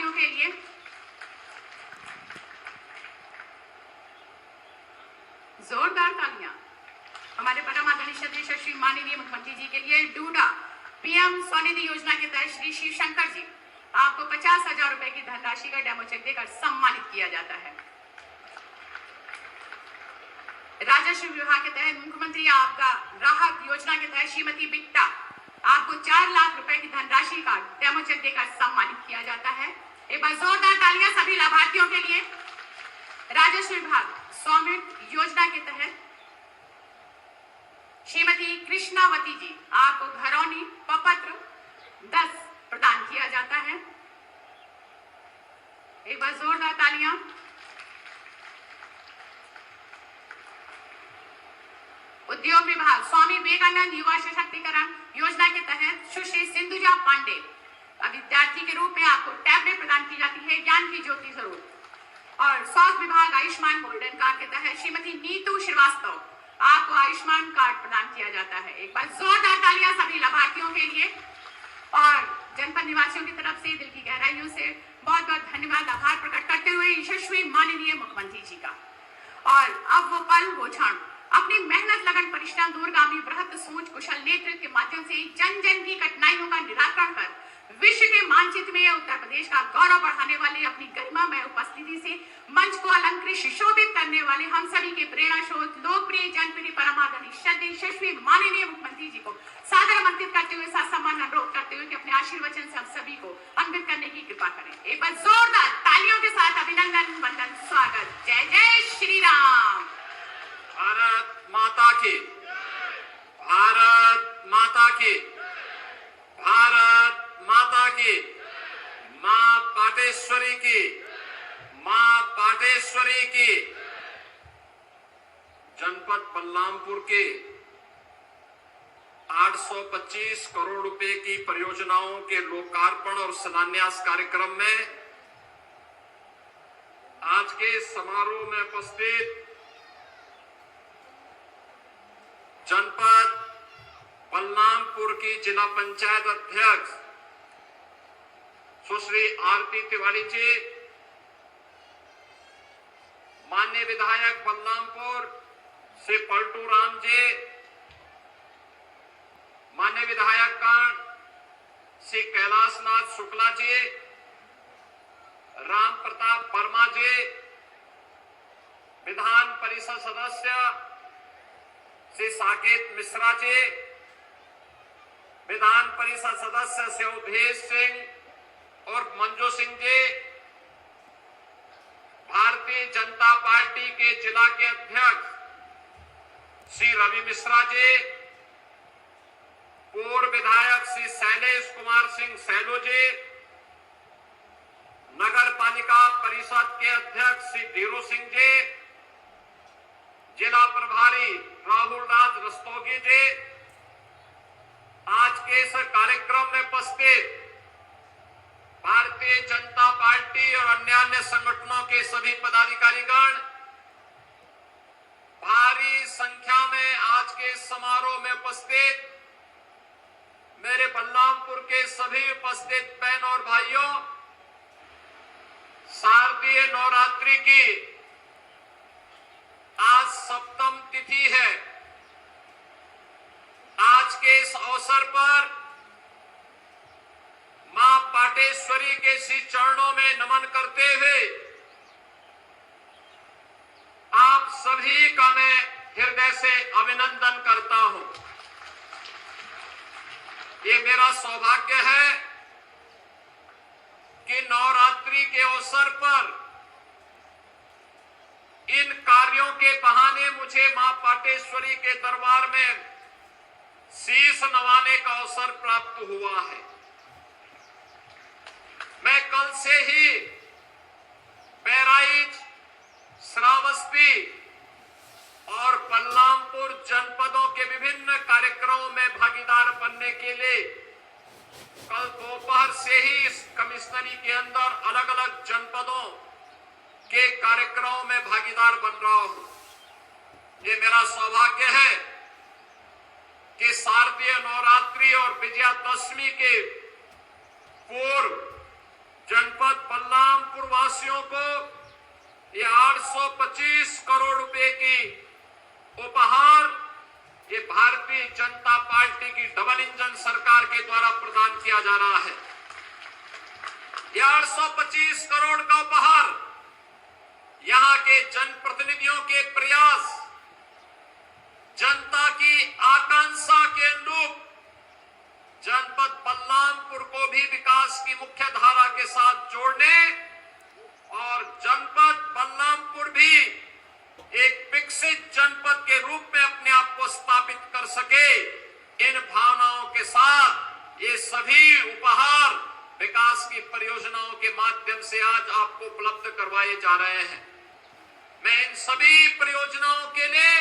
लाभार्थियों के लिए जोरदार तालियां। हमारे परम आदरणीय श्री माननीय मुख्यमंत्री जी के लिए डूडा पीएम स्वनिधि योजना के तहत श्री शिव शंकर जी आपको 50,000 रुपए की धनराशि का डेमो चेक देकर सम्मानित किया जाता है। राजस्व विभाग के तहत मुख्यमंत्री आपका राहत योजना के तहत श्रीमती बिट्टा आपको 4 लाख रुपए की धनराशि का डेमो चेक देकर सम्मानित किया जाता है। एक बार जोरदार तालियां सभी लाभार्थियों के लिए। राजस्व विभाग स्वामित्व योजना के तहत श्रीमती कृष्णावती जी आपको घरौनी प्रपत्र 10 प्रदान किया जाता है। एक बार जोरदार तालियां। उद्योग विभाग स्वामी विवेकानंद युवा सशक्तिकरण योजना के तहत सुश्री सिंधुजा पांडे विद्यार्थी के रूप में आपको टैबलेट प्रदान की जाती है ज्ञान की ज्योति स्वरूप। और स्वास्थ्य विभाग आयुष्मान गोल्डन कार्ड के तहत श्रीमती नीतू श्रीवास्तव आपको आयुष्मान कार्ड प्रदान किया जाता है। एक बार जोरदार तालियां सभी लाभार्थियों के लिए। और जनपद निवासियों की तरफ से दिल की गहराइयों से बहुत बहुत धन्यवाद आभार प्रकट करते हुए यशस्वी माननीय मुख्यमंत्री जी का। और अब वो पल वो क्षण अपनी मेहनत लगन परिश्रम दूरगामी बृहत सोच कुशल नेतृत्व के माध्यम से जन जन की कठिनाइयों का निराकरण कर विश्व के मानचित्र में उत्तर प्रदेश का गौरव बढ़ाने वाले अपनी गरिमा में उपस्थिति से मंच को अलंकृत सुशोभित करने वाले हम सभी के प्रेरणा स्रोत लोकप्रिय जनप्रिय परमादरणीय श्रद्धेय यशस्वी माननीय मुख्यमंत्री जी को सादर आमंत्रित करते हुए साथ सम्मान अनुरोध करते हुए कि अपने आशीर्वचन से हम सभी को अन्वित करने की कृपा करें। एक बार जोरदार तालियों के साथ अभिनंदन वंदन स्वागत। जय जय श्री राम। भारत माता की, भारत माता की, भारत माता की, मां पाटेश्वरी की, मां पाटेश्वरी की। जनपद बलरामपुर के 825 करोड़ रुपए की परियोजनाओं के लोकार्पण और शिलान्यास कार्यक्रम में आज के समारोह में उपस्थित जनपद बलरामपुर की जिला पंचायत अध्यक्ष सुश्री आरती तिवारी जी, माननीय विधायक बलरामपुर श्री पलटू राम जी, माननीय विधायक गण श्री कैलाशनाथ शुक्ला जी, राम प्रताप वर्मा जी, विधान परिषद सदस्य श्री साकेत मिश्रा जी, विधान परिषद सदस्य श्री अवधेश सिंह और मंजू सिंह जी, भारतीय जनता पार्टी के जिला के अध्यक्ष श्री रवि मिश्रा जी, पूर्व विधायक श्री शैलेश कुमार सिंह सैलो जी, नगर पालिका परिषद के अध्यक्ष श्री धीरू सिंह जी, जिला प्रभारी राहुल राज रस्तोगी जी, आज के इस कार्यक्रम में उपस्थित भारतीय जनता पार्टी और अन्य संगठनों के सभी पदाधिकारीगण, भारी संख्या में आज के समारोह में उपस्थित मेरे बलरामपुर के सभी उपस्थित बहन और भाइयों, शारदीय नवरात्रि की आज सप्तम तिथि है। आज के इस अवसर पर मां पाटेश्वरी के श्री चरणों में नमन करते हुए आप सभी का मैं हृदय से अभिनंदन करता हूं। ये मेरा सौभाग्य है कि नवरात्रि के अवसर पर इन कार्यों के बहाने मुझे मां पाटेश्वरी के दरबार में शीश नवाने का अवसर प्राप्त हुआ है। मैं कल से ही बहराइच, श्रावस्ती और बलरामपुर जनपदों के विभिन्न कार्यक्रमों में भागीदार बनने के लिए कल दोपहर से ही इस कमिश्नरी के अंदर अलग अलग जनपदों के कार्यक्रमों में भागीदार बन रहा हूं। ये मेरा सौभाग्य है कि शारदीय नवरात्रि और विजयादशमी के पूर्व जनपद भारतीय जनता पार्टी की डबल इंजन सरकार के द्वारा प्रदान किया जा रहा है। 825 करोड़ का उपहार यहां के जनप्रतिनिधियों के प्रयास, जनता की आकांक्षा के अनुरूप जनपद बलरामपुर को भी विकास की मुख्य धारा के साथ जोड़ने और जनपद बलरामपुर भी एक विकसित जनपद के रूप में अपने आप को स्थापित कर सके, इन भावनाओं के साथ ये सभी उपहार विकास की परियोजनाओं के माध्यम से आज आपको उपलब्ध करवाए जा रहे हैं। मैं इन सभी परियोजनाओं के लिए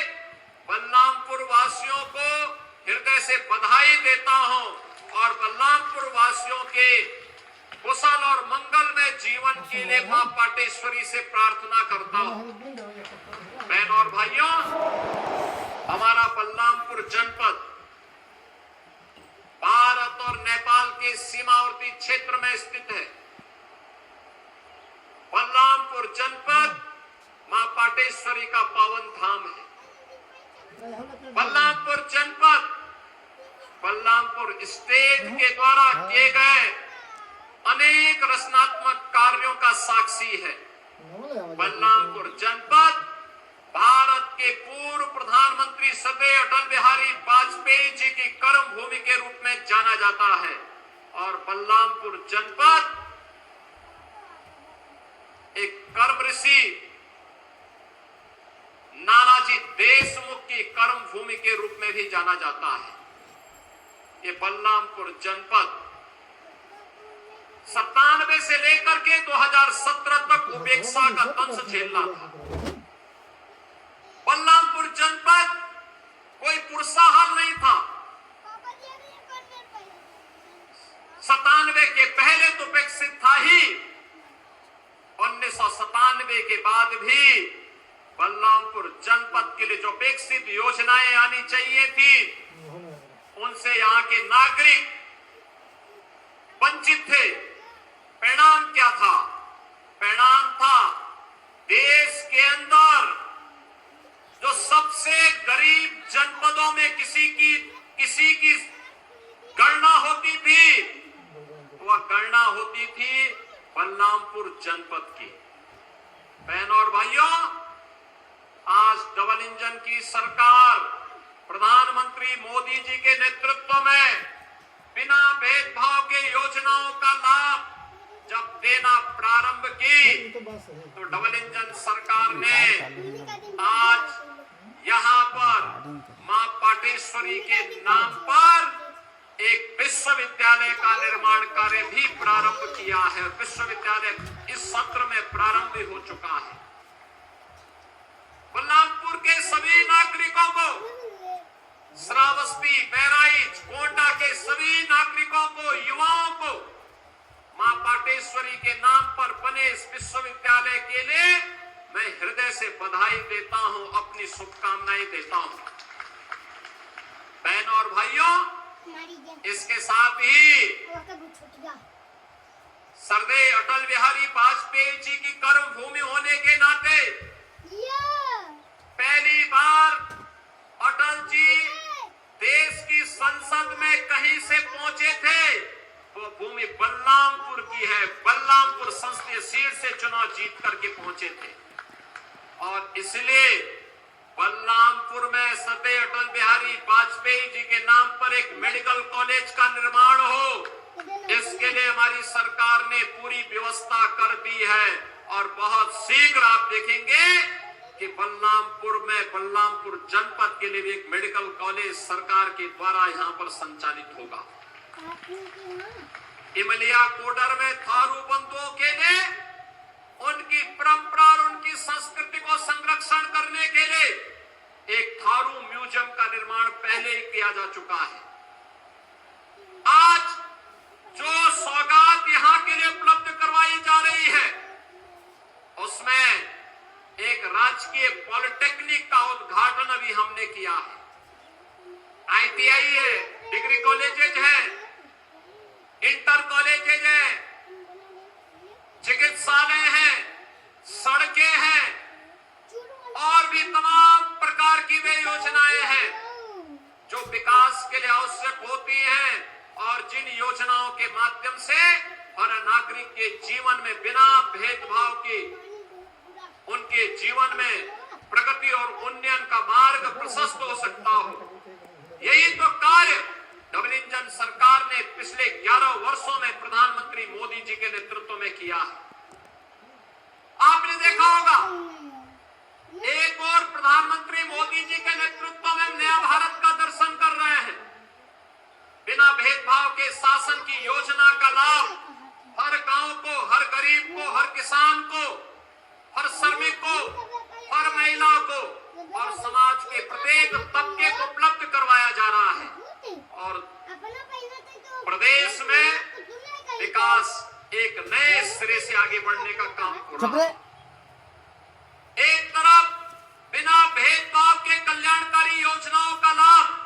बलरामपुर वासियों को हृदय से बधाई देता हूं और बलरामपुर वासियों के कुशल और मंगलमय जीवन के लिए मां पाटेश्वरी से प्रार्थना करता हूं। बहनों और भाइयों, हमारा बलरामपुर जनपद भारत और नेपाल के सीमावर्ती क्षेत्र में स्थित है। बलरामपुर जनपद मां पाटेश्वरी का पावन धाम है। बलरामपुर जनपद बलरामपुर स्टेट के द्वारा किए गए अनेक रचनात्मक कार्यों का साक्षी है। बलरामपुर जनपद भारत के पूर्व प्रधानमंत्री श्री अटल बिहारी वाजपेयी जी की कर्म भूमि के रूप में जाना जाता है और बलरामपुर जनपद एक कर्म ऋषि नानाजी देशमुख की कर्म भूमि के रूप में भी जाना जाता है। ये बलरामपुर जनपद 97 से लेकर के 2017 तक उपेक्षा का दंश झेलना था। बलरामपुर जनपद कोई पुरसाहाल नहीं था। 97 के पहले तो विकसित था ही, 1997 के बाद भी बलरामपुर जनपद के लिए जो विकसित योजनाएं आनी चाहिए थी, उनसे यहाँ के नागरिक वंचित थे। परिणाम क्या था? परिणाम था देश के अंदर जो सबसे गरीब जनपदों में किसी की गणना होती थी, वह गणना होती थी बलरामपुर जनपद की। बहनों और भाइयों, आज डबल इंजन की सरकार प्रधानमंत्री मोदी जी के नेतृत्व में बिना भेदभाव के योजनाओं का लाभ जब देना प्रारंभ की, तो डबल इंजन सरकार ने आज यहाँ पर मां पाटेश्वरी के नाम पर एक विश्वविद्यालय का निर्माण कार्य भी प्रारंभ किया है। विश्वविद्यालय इस सत्र में प्रारंभ भी हो चुका है। बलरामपुर के सभी नागरिकों को, श्रावस्ती, बहराइच, गोंडा के सभी नागरिकों को, युवाओं को मां पाटेश्वरी के नाम पर बने इस विश्वविद्यालय के लिए मैं हृदय से बधाई देता हूं, अपनी शुभकामनाएं देता हूं। बहनों और भाइयों, इसके साथ ही सरदेव अटल बिहारी वाजपेयी जी की कर्म भूमि होने के नाते पहली बार अटल जी देश की संसद में कहीं से पहुंचे थे, वो भूमि बलरामपुर की है। बलरामपुर संसदीय सीट से चुनाव जीत करके पहुंचे थे और इसलिए बलरामपुर में सरदेव अटल बिहारी वाजपेयी जी के नाम पर एक मेडिकल कॉलेज का निर्माण हो, इसके लिए हमारी सरकार ने पूरी व्यवस्था कर दी है और बहुत शीघ्र आप देखेंगे कि बलरामपुर जनपद के लिए भी एक मेडिकल कॉलेज सरकार के द्वारा यहाँ पर संचालित होगा। इमलिया कोडर में थारू बंधुओं के लिए उनकी परंपरा और उनकी संस्कृति को संरक्षण करने के लिए एक थारू म्यूजियम का निर्माण पहले ही किया जा चुका है। आज जो सौगात यहाँ के लिए उपलब्ध करवाई जा रही है, उसमें एक राजकीय पॉलिटेक्निक का उद्घाटन अभी हमने किया है। ITI है, डिग्री कॉलेजेज है, इंटर कॉलेजेज है, चिकित्सालय है, सड़कें हैं और भी तमाम प्रकार की वे योजनाएं हैं जो विकास लिए आवश्यक होती हैं और जिन योजनाओं के माध्यम से हर नागरिक के जीवन में बिना भेदभाव के उनके जीवन में प्रगति और उन्नयन का मार्ग प्रशस्त हो सकता हो। यही तो कार्य डबल इंजन सरकार ने पिछले 11 वर्षों में प्रधानमंत्री मोदी जी के नेतृत्व में किया है। आपने देखा होगा, एक और प्रधानमंत्री मोदी जी के नेतृत्व में नया भारत का दर्शन कर रहे हैं। बिना भेदभाव के शासन की योजना का लाभ हर गांव को, हर गरीब को, हर किसान को, हर श्रमिक को, हर महिला को और समाज के प्रत्येक तबके को उपलब्ध करवाया जा रहा है। और प्रदेश में विकास एक नए सिरे से आगे बढ़ने का काम हो रहा है। एक तरफ बिना भेदभाव के कल्याणकारी योजनाओं का लाभ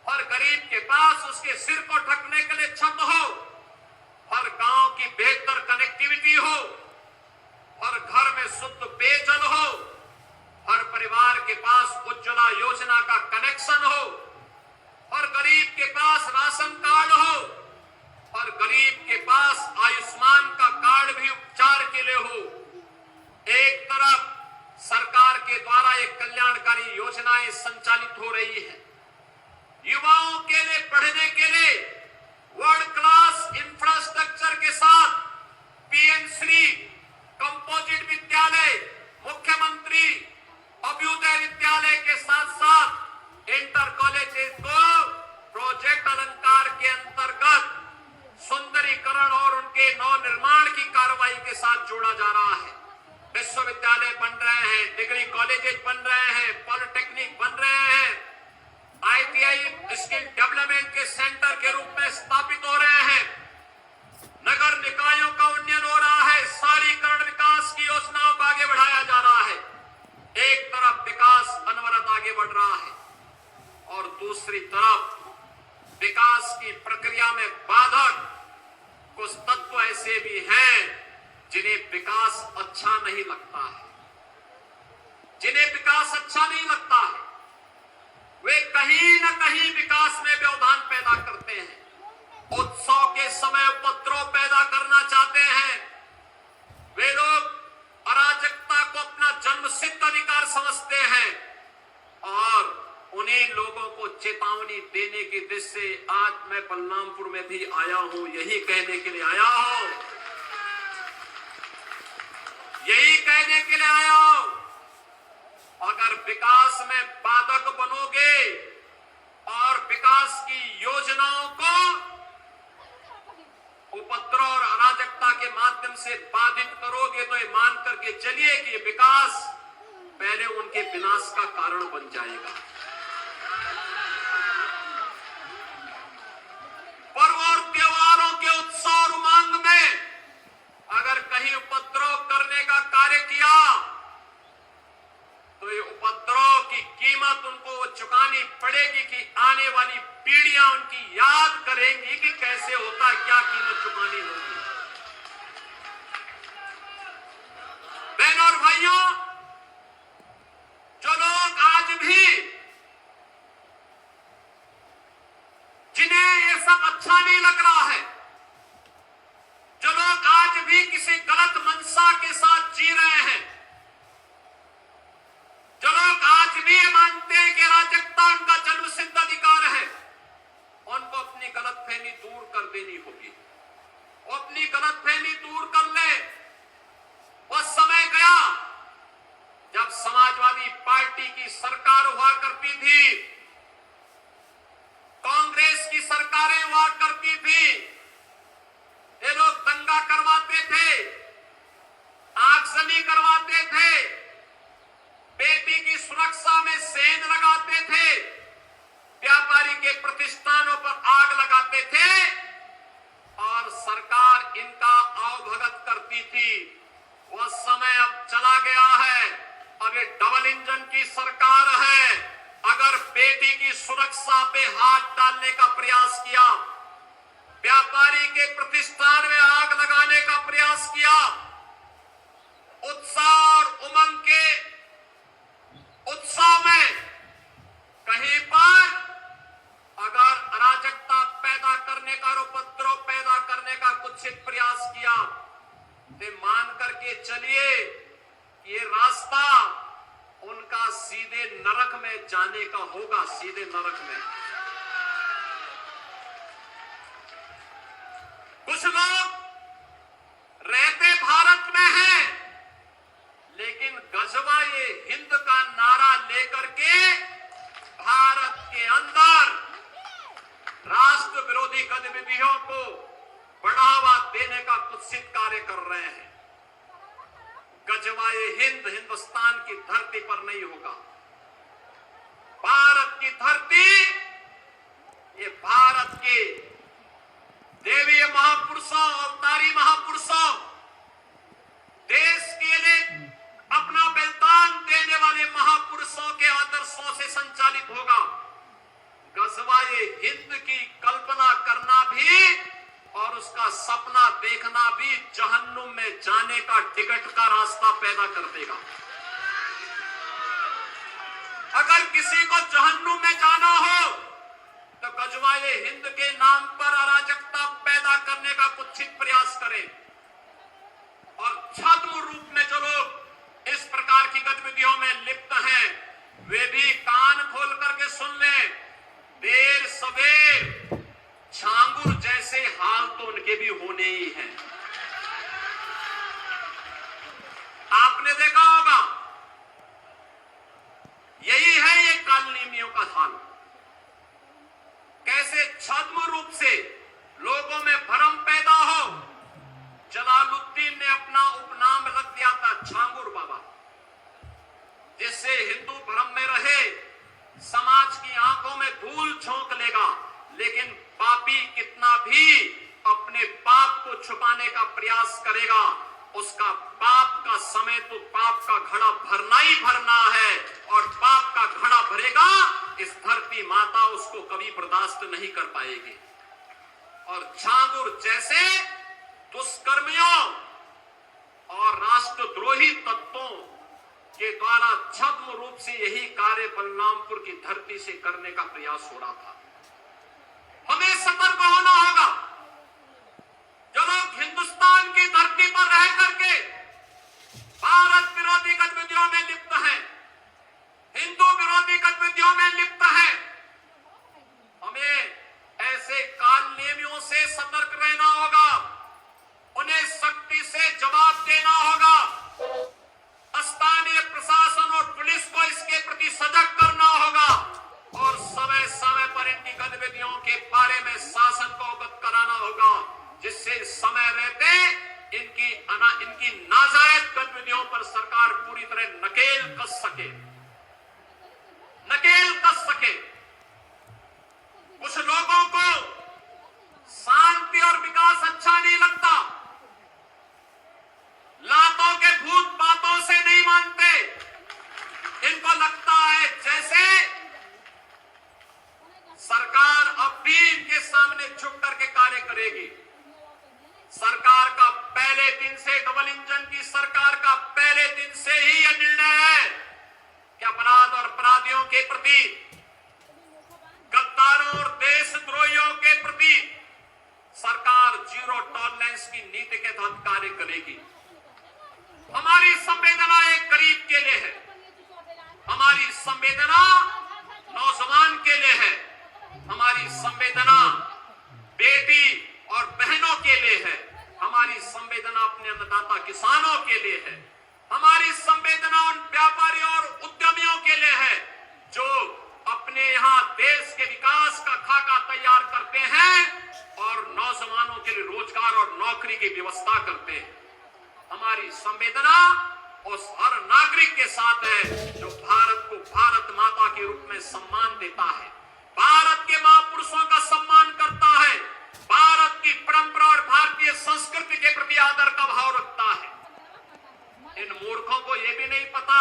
हर गरीब के पास उसके सिर को ढकने के लिए छत हो, हर गांव की बेहतर कनेक्टिविटी हो, हर घर में शुद्ध पेयजल हो, हर परिवार के पास उज्ज्वला योजना का कनेक्शन हो, हर गरीब के पास राशन कार्ड हो, हर गरीब के पास आयुष्मान का कार्ड भी उपचार के लिए हो। एक तरफ सरकार के द्वारा एक कल्याणकारी योजनाएं संचालित हो रही है, युवाओं के लिए पढ़ने के लिए वर्ल्ड क्लास इंफ्रास्ट्रक्चर के साथ पीएम श्री कंपोजिट विद्यालय, मुख्यमंत्री अभ्युदय विद्यालय के साथ साथ इंटर कॉलेज को प्रोजेक्ट अलंकार के अंतर्गत सुंदरीकरण और उनके नवनिर्माण की कार्रवाई के साथ जोड़ा जा रहा है। विश्वविद्यालय बन रहे हैं, डिग्री कॉलेजेस बन रहे हैं, पॉलिटेक्निक बन रहे हैं, आईटीआई स्किल डेवलपमेंट के सेंटर के रूप में स्थापित हो रहे हैं, नगर निकायों का उन्नयन हो रहा है, शहरीकरण विकास की योजनाओं को आगे बढ़ाया जा रहा है। एक तरफ विकास अनवरत आगे बढ़ रहा है और दूसरी तरफ विकास की प्रक्रिया में बाधक कुछ तत्व ऐसे भी हैं जिन्हें विकास अच्छा नहीं लगता है, जिन्हें विकास अच्छा नहीं लगता है। वे कहीं न कहीं विकास में व्यवधान पैदा करते हैं, उत्सव के समय उपद्रव पैदा करना चाहते हैं। वे लोग अराजकता को अपना जन्मसिद्ध अधिकार समझते हैं और उन्हीं लोगों को चेतावनी देने की दृष्टि से आज मैं बलरामपुर में भी आया हूं, यही कहने के लिए आया हूं, यही कहने के लिए आया हूं। अगर विकास में बाधक बनोगे और विकास की योजनाओं को उपद्रव और अराजकता के माध्यम से बाधित करोगे तो ये मान करके चलिए कि ये विकास पहले उनके विनाश का कारण बन जाएगा। पर्व और त्योहारों के उत्सव और उमंग में अगर कहीं उपद्रव करने का कार्य किया तो ये उपद्रव की कीमत उनको चुकानी पड़ेगी कि आने वाली पीढ़ियां उनकी याद करेंगी कि कैसे होता, क्या कीमत चुकानी होगी। बहनों और भाइयों, जो लोग आज भी जिन्हें ये सब अच्छा नहीं लग रहा है, जो लोग आज भी किसी गलत मंशा के साथ जी रहे हैं, जो लोग आज भी मानते हैं कि अराजकता उनका जन्मसिद्ध अधिकार है, उनको अपनी गलतफहमी दूर कर देनी होगी। वो अपनी गलतफहमी दूर कर ले। वह समय गया जब समाजवादी पार्टी की सरकार हुआ करती थी, कांग्रेस की सरकारें हुआ करती थी, ये लोग दंगा करवाते थे, आगजनी करवाते थे, बेटी की सुरक्षा में सेंध लगाते थे, व्यापारी के प्रतिष्ठानों पर आग लगाते थे और सरकार इनका अवभगत करती थी। वह समय अब चला गया है। अब ये डबल इंजन की सरकार है। अगर बेटी की सुरक्षा पे हाथ डालने का प्रयास किया, व्यापारी के प्रतिष्ठान में आग लगाने का प्रयास किया, उत्साह और उमंग के उत्सव में कहीं पर अगर करके चलिए, ये रास्ता उनका सीधे नरक में जाने का होगा, सीधे नरक में। कुछ लोग रहते भारत में हैं, लेकिन गजवा ये हिंद का नारा लेकर के भारत के अंदर राष्ट्र विरोधी गतिविधियों को बढ़ावा देने का कुत्सित कार्य कर रहे हैं। गजवाए हिंद हिंदुस्तान की धरती पर नहीं होगा। भारत की धरती, ये भारत के देवीय महापुरुषों, अवतारी महापुरुषों, देश के लिए अपना बलिदान देने वाले महापुरुषों के आदर्शों से संचालित होगा। गजवाए हिंद की कल्पना करना भी और उसका सपना देखना भी जहन्नुम में जाने का टिकट का रास्ता पैदा कर देगा। अगर किसी को जहन्नुम में जाना हो तो गजवाए हिंद के नाम पर अराजकता पैदा करने का कुत्सित प्रयास करें। और छद्म रूप में जो लोग इस प्रकार की गतिविधियों में लिप्त हैं, वे भी कान खोल करके सुन लें। देर सवेर छांगुर जैसे हाल तो उनके भी होने ही हैं। आपने देखा होगा, यही है ये कालनेमियों का हाल। कैसे छद्म रूप से लोगों में भ्रम पैदा हो। जलालुद्दीन ने अपना उपनाम रख दिया था छांगुर बाबा, जिससे हिंदू भ्रम में रहे, समाज की आंखों में धूल झोंक लेगा। लेकिन पापी कितना भी अपने पाप को छुपाने का प्रयास करेगा, उसका पाप का समय तो पाप का घड़ा भरना ही भरना है, और पाप का घड़ा भरेगा, इस धरती माता उसको कभी बर्दाश्त नहीं कर पाएगी। और छांगुर जैसे दुष्कर्मियों और राष्ट्रद्रोही तत्वों के द्वारा छद्म रूप से यही कार्य बलरामपुर की धरती से करने का प्रयास हो रहा था। हमें सतर्क होना होगा। जो लोग हिंदुस्तान की धरती पर रह करके भारत विरोधी गतिविधियों में लिप्त हैं, हिंदू विरोधी गतिविधियों में लिप्त हैं, हमें ऐसे कालनेमियों से सतर्क रहना होगा। उन्हें सख्ती से जवाब देना होगा। स्थानीय प्रशासन और पुलिस को इसके प्रति सजग करना होगा और समय समय पर इनकी गतिविधियों के बारे में शासन को अवगत कराना होगा, जिससे समय रहते इनकी नाजायज गतिविधियों पर सरकार पूरी तरह नकेल कस सके। कुछ लोगों को शांति और विकास अच्छा नहीं लगता, लातों के भूत बातों से नहीं मानते। इनको लगता है जैसे सरकार अब भी इनके सामने झुक करके कार्य करेगी। सरकार का पहले दिन से, डबल इंजन की सरकार का पहले दिन से ही यह निर्णय है कि अपराध और अपराधियों के प्रति, गद्दारों और देशद्रोहियों के प्रति सरकार जीरो टॉलरेंस की नीति के तहत कार्य करेगी। हमारी संवेदना एक गरीब के लिए है, हमारी संवेदना नौजवान के लिए है, हमारी संवेदना बेटी और बहनों के लिए है, हमारी संवेदना अपने अन्नदाता किसानों के लिए है, हमारी संवेदना उन व्यापारियों और उद्यमियों के लिए है जो अपने यहाँ देश के विकास का खाका तैयार करते हैं और नौजवानों के लिए रोजगार और नौकरी की व्यवस्था करते हैं। हमारी संवेदना उस हर नागरिक के साथ है जो भारत को भारत माता के रूप में सम्मान देता है, भारत के महापुरुषों का सम्मान करता है, भारत की परंपरा और भारतीय संस्कृति के प्रति आदर का भाव रखता है। इन मूर्खों को यह भी नहीं पता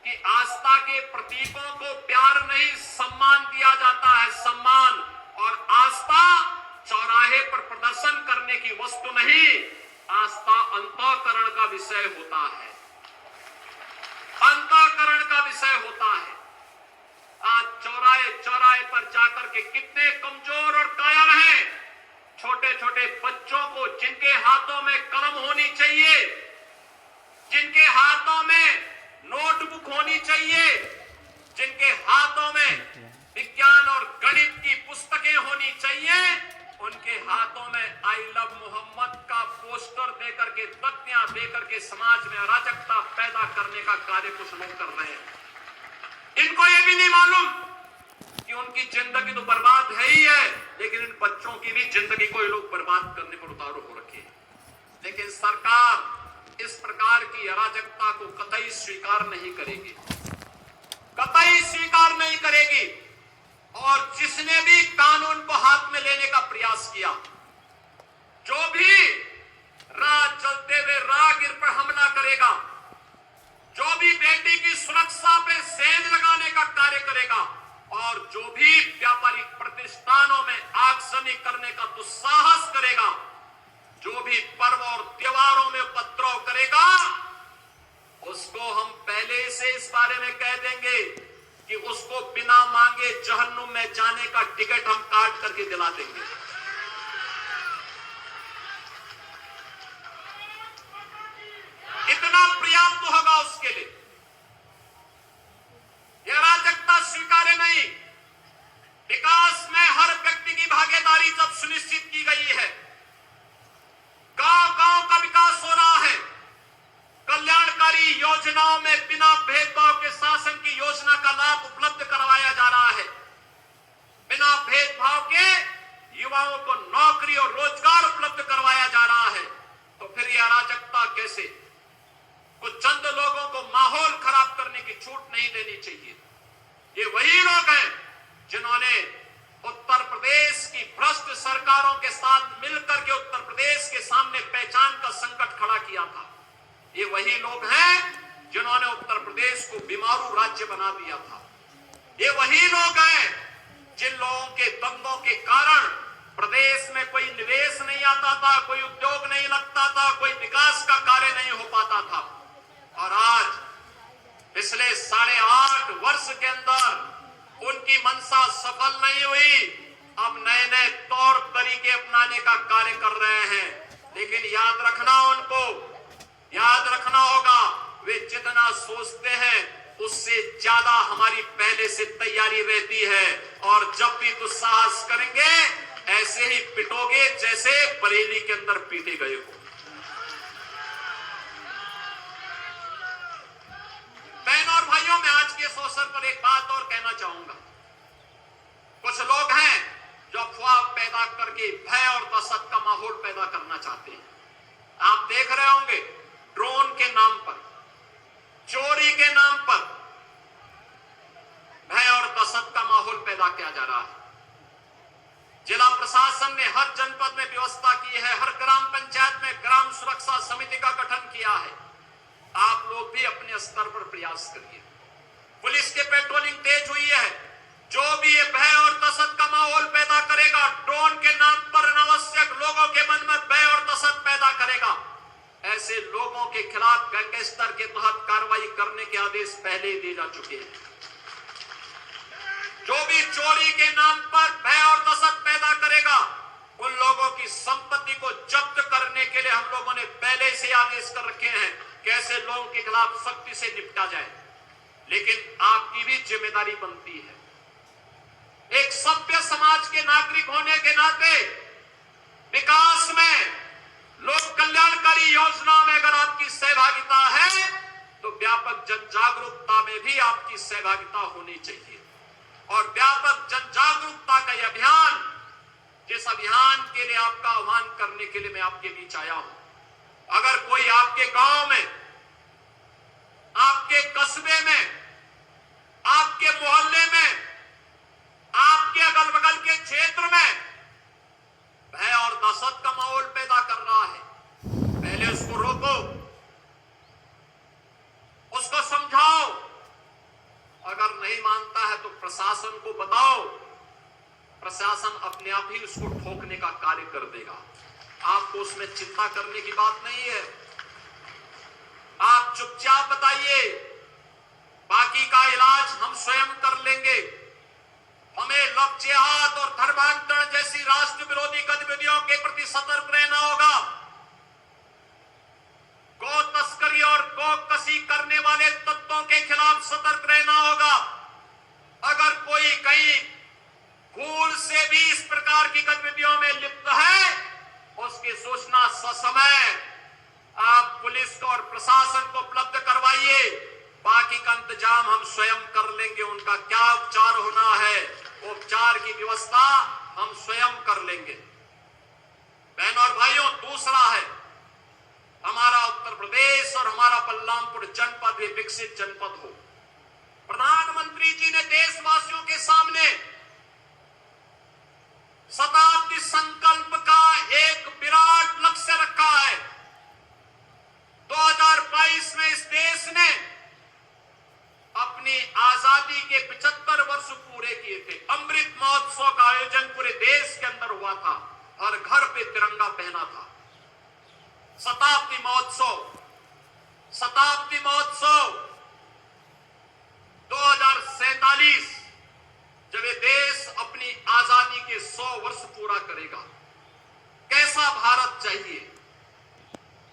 कि आस्था के प्रतीकों को प्यार नहीं सम्मान दिया जाता है। सम्मान और आस्था चौराहे पर प्रदर्शन करने की वस्तु नहीं, आस्था अंतःकरण का विषय होता है, अंतःकरण का विषय होता है। आज चौराहे चौराहे पर जाकर के कितने कमजोर और कायर हैं, छोटे छोटे बच्चों को जिनके हाथों में कलम होनी चाहिए बुक होनी चाहिए, जिनके हाथों में विज्ञान और गणित की पुस्तकें होनी चाहिए, उनके हाथों में आई लव मोहम्मद का पोस्टर देकर के, तख्तियां देकर के समाज में अराजकता पैदा करने का कार्य कुछ लोग कर रहे हैं। इनको यह भी नहीं मालूम कि उनकी जिंदगी तो बर्बाद है ही है, लेकिन इन बच्चों की भी जिंदगी को ये लोग बर्बाद करने पर उतारू हो रखे हैं। लेकिन सरकार इस प्रकार की अराजकता को कतई स्वीकार नहीं करेगी, कतई स्वीकार नहीं करेगी। और जिसने भी कानून को हाथ में लेने का प्रयास किया, जो भी राह चलते हुए राहगीर पर हमला करेगा, जो भी बेटी की सुरक्षा पे सेंध लगाने का कार्य करेगा, और जो भी व्यापारिक प्रतिष्ठानों में आगजनी करने का दुस्साहस करेगा, जो भी पर्व और त्योहारों में उपद्रव करेगा, उसको हम पहले से इस बारे में कह देंगे कि उसको बिना मांगे जहन्नुम में जाने का टिकट हम काट करके दिला देंगे। इतना पर्याप्त होगा उसके लिए। यह अराजकता स्वीकार्य नहीं। विकास में हर व्यक्ति की भागीदारी जब सुनिश्चित की गई है, गांव-गांव का विकास हो रहा है, कल्याणकारी योजनाओं में बिना भेदभाव के शासन की योजना का लाभ उपलब्ध करवाया जा रहा है, बिना भेदभाव के युवाओं को नौकरी और रोजगार उपलब्ध करवाया जा रहा है, तो फिर यह अराजकता कैसे? कुछ चंद लोगों को माहौल खराब करने की छूट नहीं देनी चाहिए। ये वही लोग हैं जिन्होंने उत्तर प्रदेश की भ्रष्ट सरकारों के साथ मिलकर के उत्तर प्रदेश के सामने पहचान का संकट खड़ा किया था। ये वही लोग हैं जिन्होंने उत्तर प्रदेश को बीमारू राज्य बना दिया था। ये वही लोग हैं जिन लोगों के दंगों के कारण प्रदेश में कोई निवेश नहीं आता था, कोई उद्योग नहीं लगता था, कोई विकास का कार्य नहीं हो पाता था। और आज पिछले 8.5 वर्ष के अंदर उनकी मंशा सफल नहीं हुई। अब नए नए तौर तरीके अपनाने का कार्य कर रहे हैं, लेकिन याद रखना होगा, वे जितना सोचते हैं उससे ज्यादा हमारी पहले से तैयारी रहती है। और जब भी दुस्साहस करेंगे, ऐसे ही पिटोगे जैसे बरेली के अंदर पीटे गए हो। बहनों और भाइयों, मैं आज के इस अवसर पर एक बात और कहना चाहूंगा। कुछ लोग हैं जो अफवाह पैदा करके भय और दहशत का माहौल पैदा करना चाहते हैं। आप देख रहे होंगे, ड्रोन के नाम पर, चोरी के नाम पर भय और दहशत का माहौल पैदा किया जा रहा है। जिला प्रशासन ने हर जनपद में व्यवस्था की है, हर ग्राम पंचायत में ग्राम सुरक्षा समिति का गठन किया है। आप लोग भी अपने स्तर पर प्रयास करिए। पुलिस की पेट्रोलिंग तेज हुई है। जो भी ये भय और दहशत का माहौल पैदा करेगा, ड्रोन के नाम पर अनावश्यक लोगों के मन में भय और दहशत पैदा करेगा, ऐसे लोगों के खिलाफ गैंगस्टर के तहत कार्रवाई करने के आदेश पहले ही दिए जा चुके हैं। जो भी चोरी के नाम पर भय और दहशत पैदा करेगा, उन लोगों की संपत्ति को जब्त करने के लिए हम लोगों ने पहले से आदेश कर रखे हैं कि ऐसे लोगों के खिलाफ सख्ती से निपटा जाए। लेकिन आपकी भी जिम्मेदारी बनती है, एक सभ्य समाज के नागरिक होने के नाते विकास में, लोक कल्याणकारी योजनाओं में अगर आपकी सहभागिता है, तो व्यापक जन जागरूकता में भी आपकी सहभागिता होनी चाहिए। और व्यापक जन जागरूकता का यह अभियान, जिस अभियान के लिए आपका आह्वान करने के लिए मैं आपके बीच आया हूं, अगर कोई आपके गांव में, आपके कस्बे में, आपके मोहल्ले में, आपके अगल बगल के क्षेत्र में भय और दहशत का माहौल पैदा कर रहा है, पहले उसको रोको, उसको समझाओ। अगर नहीं मानता है तो प्रशासन को बताओ, प्रशासन अपने आप ही उसको ठोकने का कार्य कर देगा। आपको उसमें चिंता करने की बात नहीं है। आप चुपचाप बताइए, बाकी का इलाज हम स्वयं कर लेंगे। हमें लव जिहाद और धर्मांतरण जैसी राष्ट्र विरोधी गतिविधियों के प्रति सतर्क रहना होगा। गौ तस्करी और गौ कसी करने वाले तत्वों के खिलाफ खिलाफ सतर्क रहना होगा। अगर कोई कहीं भूल से भी इस प्रकार की गतिविधियों में लिप्त है, उसकी सूचना ससमय आप पुलिस को और प्रशासन को उपलब्ध करवाइए। बाकी का इंतजाम हम स्वयं कर लेंगे। उनका क्या उपचार होना है, उपचार की व्यवस्था हम स्वयं कर लेंगे। बहनों और भाइयों, दूसरा है हमारा उत्तर प्रदेश और हमारा बलरामपुर जनपद भी विकसित जनपद हो। प्रधानमंत्री जी ने देशवासियों के सामने शताब्दी संकल्प का एक विराट लक्ष्य रखा है। 2022 में इस देश ने अपनी आजादी के 75 वर्ष पूरे किए थे। अमृत महोत्सव का आयोजन पूरे देश के अंदर हुआ था, हर घर पे तिरंगा पहना था। शताब्दी महोत्सव 2047 जब ये देश अपनी आजादी के 100 वर्ष पूरा करेगा, कैसा भारत चाहिए,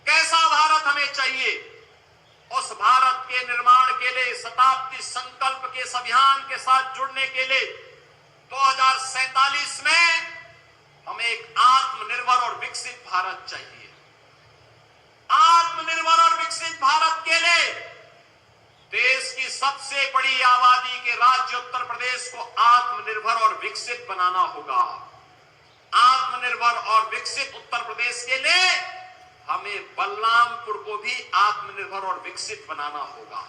कैसा भारत हमें चाहिए, उस भारत के निर्माण के लिए शताब्दी संकल्प के इस अभियान के साथ जुड़ने के लिए 2047 में हमें एक आत्मनिर्भर और विकसित भारत चाहिए। आत्मनिर्भर और विकसित भारत के लिए देश की सबसे बड़ी आबादी के राज्य उत्तर प्रदेश को आत्मनिर्भर और विकसित बनाना होगा। आत्मनिर्भर और विकसित उत्तर प्रदेश के लिए हमें बलरामपुर को भी आत्मनिर्भर और विकसित बनाना होगा।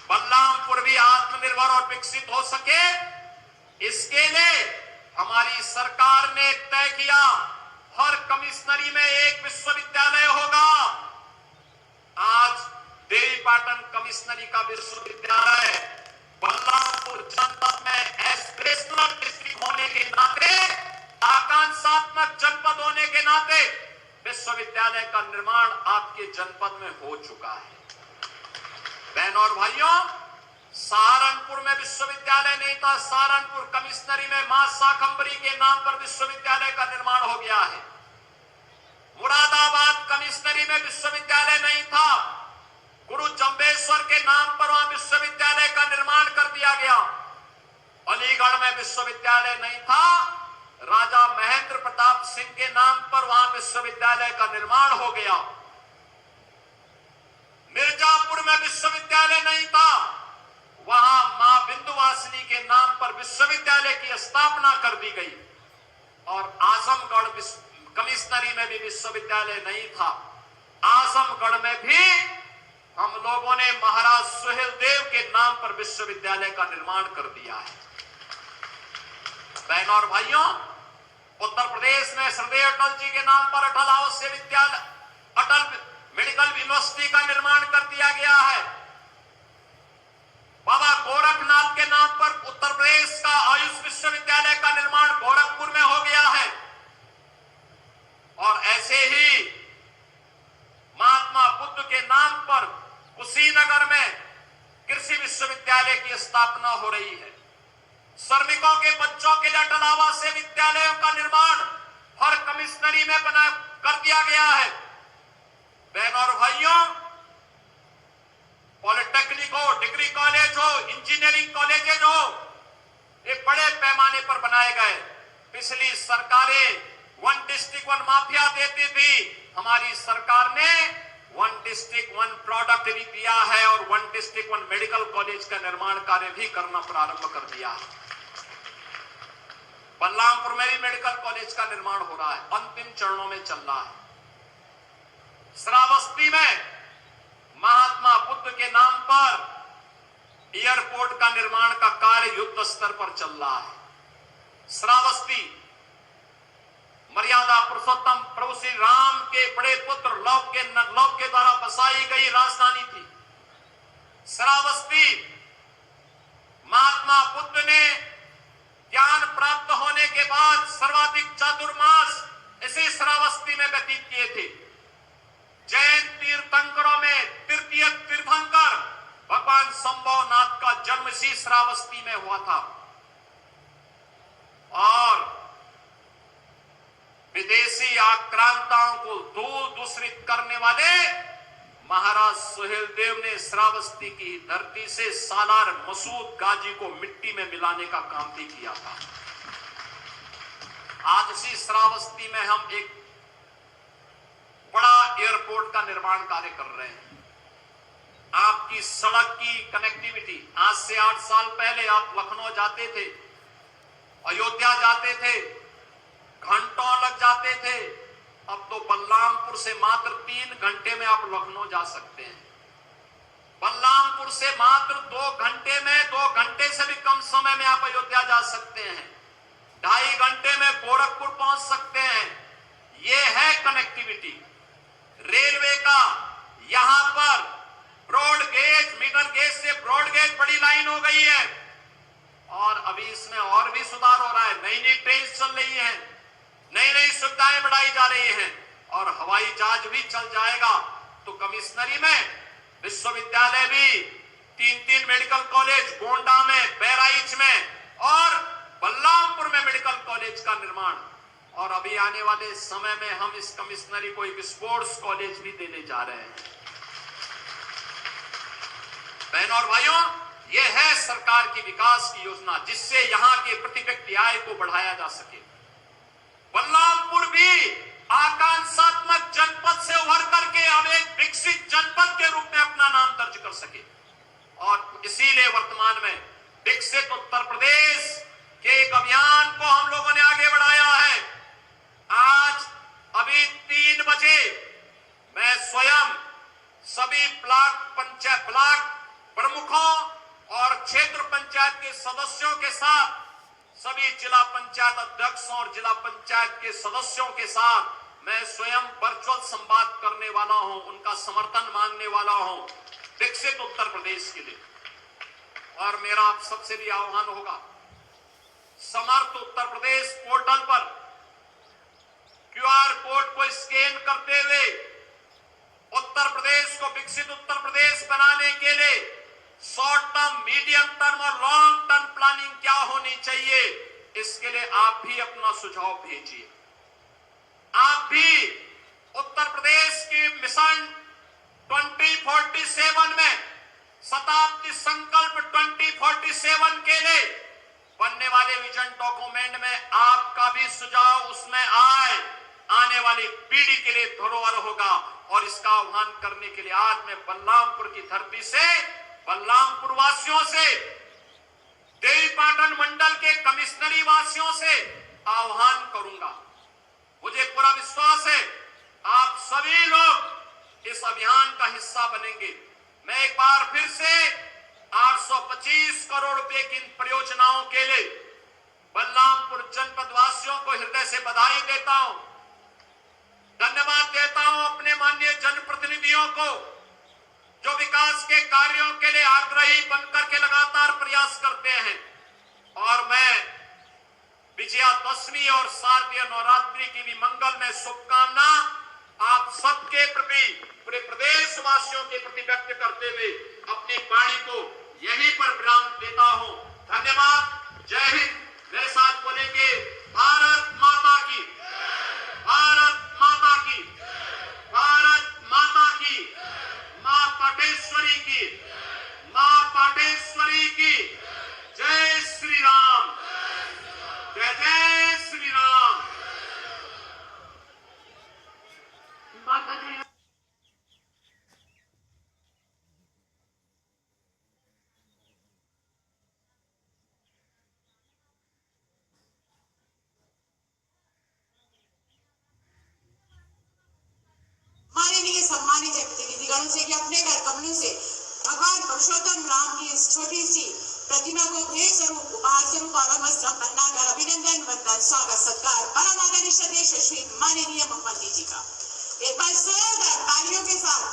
बलरामपुर भी आत्मनिर्भर और विकसित हो सके, इसके लिए हमारी सरकार ने तय किया हर कमिश्नरी में एक विश्वविद्यालय होगा। आज देवीपाटन कमिश्नरी का विश्वविद्यालय बलरामपुर जनपद में एस्पिरेशनल डिस्ट्रिक्ट होने के नाते, आकांक्षात्मक जनपद होने के नाते विश्वविद्यालय का निर्माण आपके जनपद में हो चुका है। बहनों और भाइयों, सहारनपुर में विश्वविद्यालय नहीं था। सहारनपुर कमिश्नरी में मां शाकंभरी के नाम पर विश्वविद्यालय का निर्माण हो गया है। मुरादाबाद कमिश्नरी में विश्वविद्यालय नहीं था। गुरु जंबेश्वर के नाम पर वहां विश्वविद्यालय का निर्माण कर दिया गया। अलीगढ़ में विश्वविद्यालय नहीं था। राजा महेंद्र प्रताप सिंह के नाम पर वहां विश्वविद्यालय का निर्माण हो गया। मिर्जापुर में विश्वविद्यालय नहीं था। वहां मां विंध्यवासिनी के नाम पर विश्वविद्यालय की स्थापना कर दी गई। और आजमगढ़ कमिश्नरी में भी विश्वविद्यालय नहीं था। आजमगढ़ में भी हम लोगों ने महाराज सुहेल देव के नाम पर विश्वविद्यालय का निर्माण कर दिया है। बहनों और भाइयों, उत्तर प्रदेश में श्रद्धेय अटल जी के नाम पर अटल आवासीय विद्यालय, अटल मेडिकल यूनिवर्सिटी का निर्माण कर दिया गया है। बाबा गोरखनाथ के नाम पर उत्तर प्रदेश का आयुष विश्वविद्यालय का निर्माण गोरखपुर में हो गया है। और ऐसे ही महात्मा बुद्ध के नाम पर कुशीनगर में कृषि विश्वविद्यालय की स्थापना हो रही है। श्रमिकों के बच्चों के लिए अटल आवासीय विद्यालयों का निर्माण हर कमिश्नरी में बना कर दिया गया है। बहनों और भाइयों, पॉलिटेक्निक हो, डिग्री कॉलेज हो, इंजीनियरिंग कॉलेजेज हो, ये बड़े पैमाने पर बनाए गए। पिछली सरकारें वन डिस्ट्रिक्ट वन माफिया देती थी। हमारी सरकार ने वन डिस्ट्रिक्ट वन प्रोडक्ट भी दिया है और one district one medical college का निर्माण कार्य भी करना प्रारंभ कर दिया है। बलरामपुर में भी मेडिकल कॉलेज का निर्माण हो रहा है, अंतिम चरणों में चल रहा है। श्रावस्ती में महात्मा बुद्ध के नाम पर एयरपोर्ट का निर्माण का कार्य युद्ध स्तर पर चल रहा है। श्रावस्ती मर्यादा पुरुषोत्तम प्रभु श्री राम के बड़े पुत्र लव के द्वारा बसाई गई राजधानी थी। श्रावस्ती महात्मा बुद्ध ने ज्ञान प्राप्त होने के बाद सर्वाधिक चातुर्मास इसी श्रावस्ती में व्यतीत किए थे। जैन तीर्थंकरों में तृतीय तीर्थंकर भगवान संभवनाथ का जन्म इसी श्रावस्ती में हुआ था। और विदेशी आक्रांताओं को दूर दूसरित करने वाले महाराज सुहेलदेव ने श्रावस्ती की धरती से सालार मसूद गाजी को मिट्टी में मिलाने का काम भी किया था। आज इसी श्रावस्ती में हम एक बड़ा एयरपोर्ट का निर्माण कार्य कर रहे हैं। आपकी सड़क की कनेक्टिविटी, आज से 8 साल पहले आप लखनऊ जाते थे, अयोध्या जाते थे, घंटों लग जाते थे। अब तो बलरामपुर से मात्र 3 घंटे में आप लखनऊ जा सकते हैं। बलरामपुर से मात्र 2 घंटे में, 2 घंटे से भी कम समय में आप अयोध्या जा सकते हैं। 2.5 घंटे में गोरखपुर पहुंच सकते हैं। ये है कनेक्टिविटी। रेलवे का यहां पर ब्रॉड गेज, मिडल गेज से ब्रॉड गेज बड़ी लाइन हो गई है और अभी इसमें और भी सुधार हो रहा है। नई नई ट्रेन चल रही है, नई नई सुविधाएं बढ़ाई जा रही हैं और हवाई जहाज भी चल जाएगा। तो कमिश्नरी में विश्वविद्यालय भी, 3 मेडिकल कॉलेज गोंडा में, बहराइच में और बलरामपुर में मेडिकल कॉलेज का निर्माण। और अभी आने वाले समय में हम इस कमिश्नरी को एक स्पोर्ट्स कॉलेज भी देने जा रहे हैं। बहनों और भाइयों, यह है सरकार की विकास की योजना, जिससे यहां के प्रति व्यक्ति आय को बढ़ाया जा सके। बलरामपुर भी आकांक्षात्मक जनपद से उभर करके अब एक विकसित जनपद के रूप में अपना नाम दर्ज कर सके। और इसीलिए वर्तमान में विकसित उत्तर प्रदेश के एक अभियान को हम लोगों ने आगे बढ़ाया है। आज अभी 3 बजे मैं स्वयं सभी ब्लॉक प्रमुखों और क्षेत्र पंचायत के सदस्यों के साथ, सभी जिला पंचायत अध्यक्षों और जिला पंचायत के सदस्यों के साथ मैं स्वयं वर्चुअल संवाद करने वाला हूं, उनका समर्थन मांगने वाला हूं विकसित उत्तर प्रदेश के लिए। और मेरा आप सबसे भी आह्वान होगा, समर्थ उत्तर प्रदेश पोर्टल पर QR कोड को स्कैन करते हुए उत्तर प्रदेश को विकसित उत्तर प्रदेश बनाने के लिए शॉर्ट टर्म, मीडियम टर्म और लॉन्ग टर्म प्लानिंग क्या होनी चाहिए, इसके लिए आप भी अपना सुझाव भेजिए। आप भी उत्तर प्रदेश के मिशन 2047 में, शताब्दी संकल्प 2047 के लिए बनने वाले विजन डॉक्यूमेंट में आपका भी सुझाव उसमें आए, आने वाली पीढ़ी के लिए धरोहर होगा। और इसका आह्वान करने के लिए आज मैं बलरामपुर की धरती से, बलरामपुर वासियों से, देवीपाटन मंडल के कमिश्नरी वासियों से आह्वान करूंगा। मुझे पूरा विश्वास है आप सभी लोग इस अभियान का हिस्सा बनेंगे। मैं एक बार फिर से 825 करोड़ रुपए की इन परियोजनाओं के लिए बलरामपुर जनपद वासियों को हृदय से बधाई देता हूं, धन्यवाद देता हूं अपने माननीय जनप्रतिनिधियों को, जो विकास के कार्यों के लिए आग्रही बनकर के लगातार प्रयास करते हैं। और मैं विजयादशमी और शारदीय नवरात्रि की भी मंगल में शुभकामना आप सबके प्रति, पूरे प्रदेशवासियों के प्रति व्यक्त करते हुए अपनी वाणी को यहीं पर विराम देता हूं। धन्यवाद। जय हिंद। मेरे साथ बोलेंगे भारत माता की, भारत माता की, भारत माता की, मां पाटेश्वरी की, मां पाटेश्वरी की। जय श्री राम, जय जय श्री राम। बहुत बहुत धन्यवाद। माननीय सम्मानित प्रतिनिधिगणों से कि अपने घर कमलों से भगवान पुरुषोत्तम राम की इस छोटी सी प्रतिमा को भेंट स्वरूप, उपहार स्वरूप और वस्त्र पहनाकर अभिनंदन, वंदन, स्वागत, सत्कार परम आदरणीय श्री माननीय मुख्यमंत्री जी का एक बार जोरदार तालियों के साथ,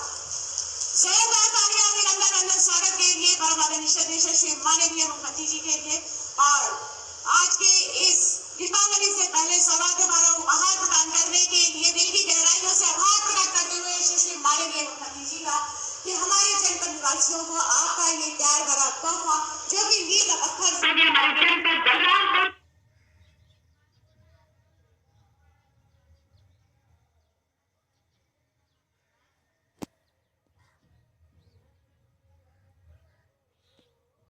जोरदार तालियां अभिनंदन, वंदन, स्वागत के लिए परम आदरणीय श्री माननीय मुख्यमंत्री जी के लिए। और आज के इस दीपावली से पहले सौभाग्य भरा उपहार प्रदान करने के लिए दिल की गहराइयों से आभार प्रकट करते हुए श्री माननीय मुख्यमंत्री जी का कि हमारे जनपद निवासियों को आपका ये प्यार भरा तोहफा, जो कि नील पत्थर हमारे जनपद